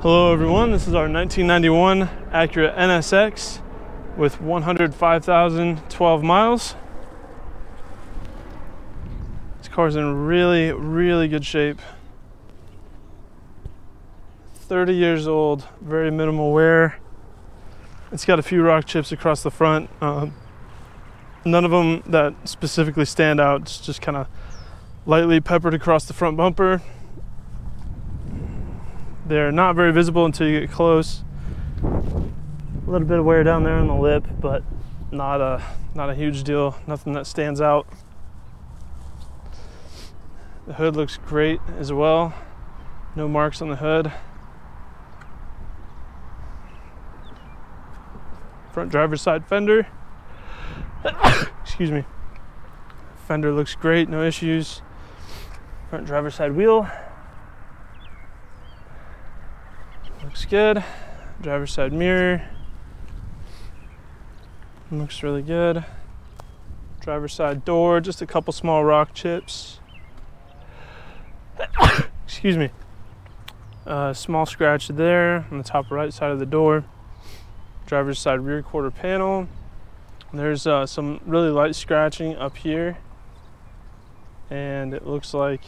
Hello everyone, this is our 1991 Acura NSX with 105,012 miles. This car's in really good shape. 30 years old, very minimal wear. It's got a few rock chips across the front. None of them that specifically stand out, it's just kind of lightly peppered across the front bumper. They're not very visible until you get close. A little bit of wear down there on the lip, but not a huge deal. Nothing that stands out. The hood looks great as well. No marks on the hood. Front driver's side fender. Excuse me. Fender looks great, no issues. Front driver's side wheel. Looks good. Driver's side mirror. Looks really good. Driver's side door, just a couple small rock chips. Excuse me. Small scratch there on the top right side of the door. Driver's side rear quarter panel. There's some really light scratching up here. And it looks like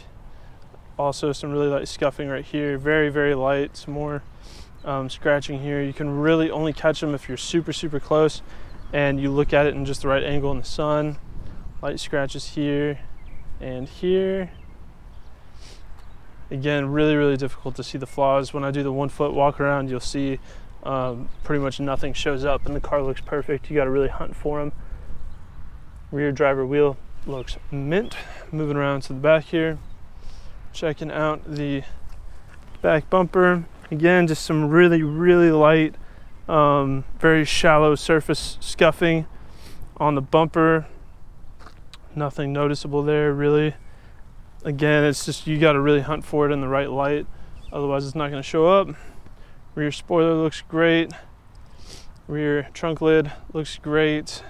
also some really light scuffing right here. Very light. Some more scratching here. You can really only catch them if you're super close and you look at it in just the right angle in the sun. Light scratches here and here. Again, really difficult to see the flaws. When I do the 1 foot walk around, you'll see pretty much nothing shows up and the car looks perfect. You got to really hunt for them. Rear driver wheel looks mint. Moving around to the back here, checking out the back bumper. Again, just some really light, very shallow surface scuffing on the bumper. Nothing noticeable there, really. Again, it's just you got to really hunt for it in the right light, otherwise it's not going to show up. Rear spoiler looks great. Rear trunk lid looks great.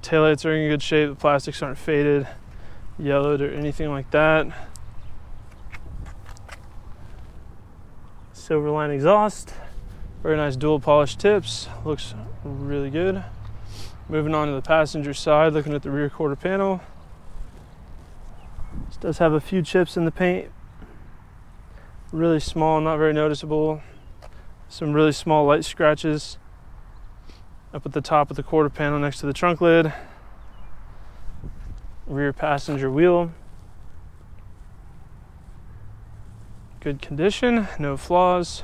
Taillights are in good shape. The plastics aren't faded, yellowed, or anything like that. Silver line exhaust, very nice dual polished tips, looks really good. Moving on to the passenger side, looking at the rear quarter panel. This does have a few chips in the paint, really small, not very noticeable. Some really small light scratches up at the top of the quarter panel next to the trunk lid. Rear passenger wheel, good condition, no flaws.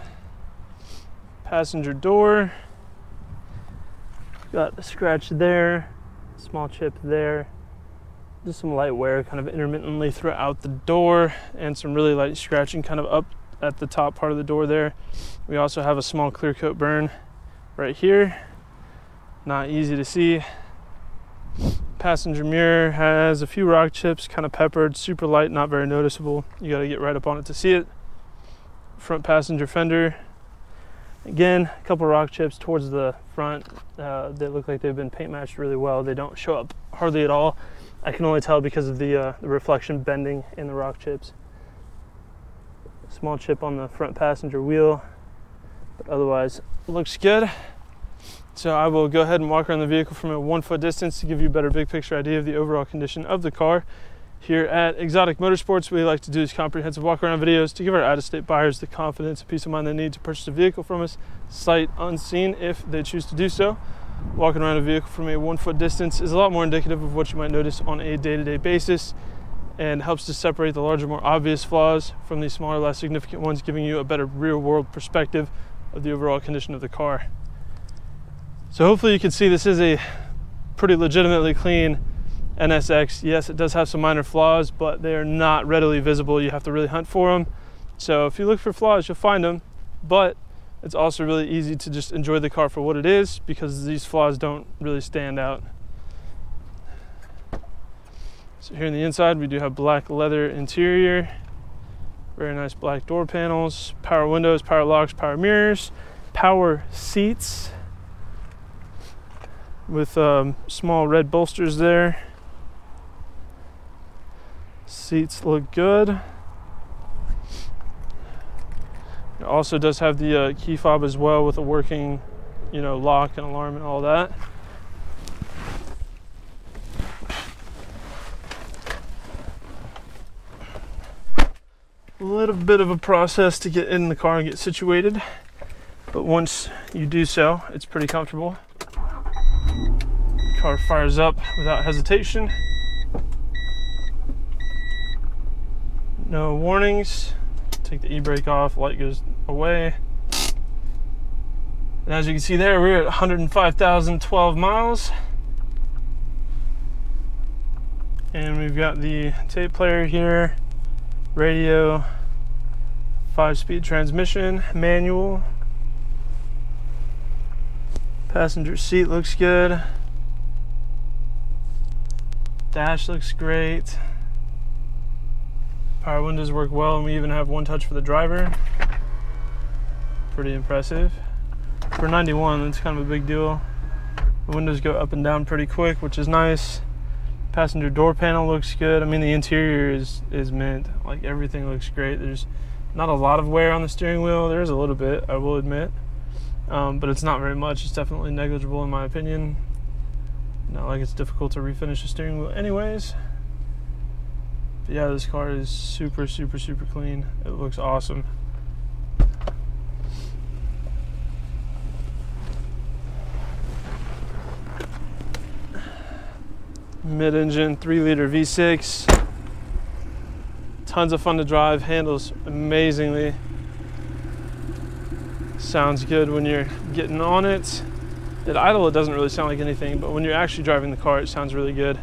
Passenger door, got a scratch there, small chip there, just some light wear kind of intermittently throughout the door, and some really light scratching kind of up at the top part of the door there. We also have a small clear coat burn right here, not easy to see. Passenger mirror has a few rock chips kind of peppered, super light, not very noticeable. You got to get right up on it to see it. Front passenger fender, again, a couple rock chips towards the front. They look like they've been paint matched really well. They don't show up hardly at all. I can only tell because of the reflection bending in the rock chips. Small chip on the front passenger wheel, but otherwise looks good. So I will go ahead and walk around the vehicle from a 1 foot distance to give you a better big picture idea of the overall condition of the car. Here at Exotic Motorsports, we like to do these comprehensive walk around videos to give our out-of-state buyers the confidence and peace of mind they need to purchase a vehicle from us sight unseen if they choose to do so. Walking around a vehicle from a 1 foot distance is a lot more indicative of what you might notice on a day-to-day basis and helps to separate the larger, more obvious flaws from the smaller, less significant ones, giving you a better real-world perspective of the overall condition of the car. So hopefully you can see this is a pretty legitimately clean NSX. Yes, it does have some minor flaws, but they are not readily visible. You have to really hunt for them. So if you look for flaws, you'll find them, but it's also really easy to just enjoy the car for what it is because these flaws don't really stand out. So here on the inside, we do have black leather interior, very nice black door panels, power windows, power locks, power mirrors, power seats with small red bolsters there. Seats look good. It also does have the key fob as well, with a working, you know, lock and alarm and all that. A little bit of a process to get in the car and get situated, but once you do so, it's pretty comfortable. Car fires up without hesitation. No warnings. Take the e-brake off, light goes away. And as you can see there, we're at 105,012 miles. And we've got the tape player here, radio, 5-speed transmission, manual. Passenger seat looks good. Dash looks great. Power windows work well, and we even have one touch for the driver. Pretty impressive. For 91, that's kind of a big deal. The windows go up and down pretty quick, which is nice. Passenger door panel looks good. I mean, the interior is mint. Like, everything looks great. There's not a lot of wear on the steering wheel. There's a little bit, I will admit. But it's not very much. It's definitely negligible in my opinion. Not like it's difficult to refinish the steering wheel anyways. But yeah, this car is super, super, super clean. It looks awesome. Mid-engine 3-liter V6. Tons of fun to drive. Handles amazingly. Sounds good when you're getting on it. At idle, it doesn't really sound like anything, but when you're actually driving the car, it sounds really good.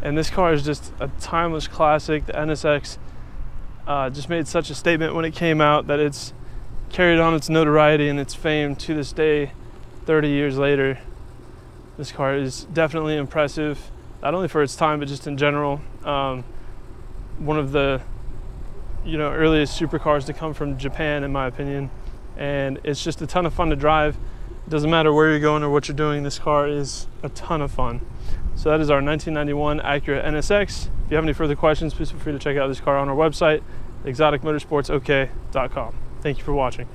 And this car is just a timeless classic. The NSX just made such a statement when it came out that it's carried on its notoriety and its fame to this day, 30 years later. This car is definitely impressive, not only for its time, but just in general. One of the, you know, earliest supercars to come from Japan, in my opinion. And it's just a ton of fun to drive. It doesn't matter where you're going or what you're doing, this car is a ton of fun. So that is our 1991 Acura NSX. If you have any further questions, please feel free to check out this car on our website, exoticmotorsportsok.com. Thank you for watching.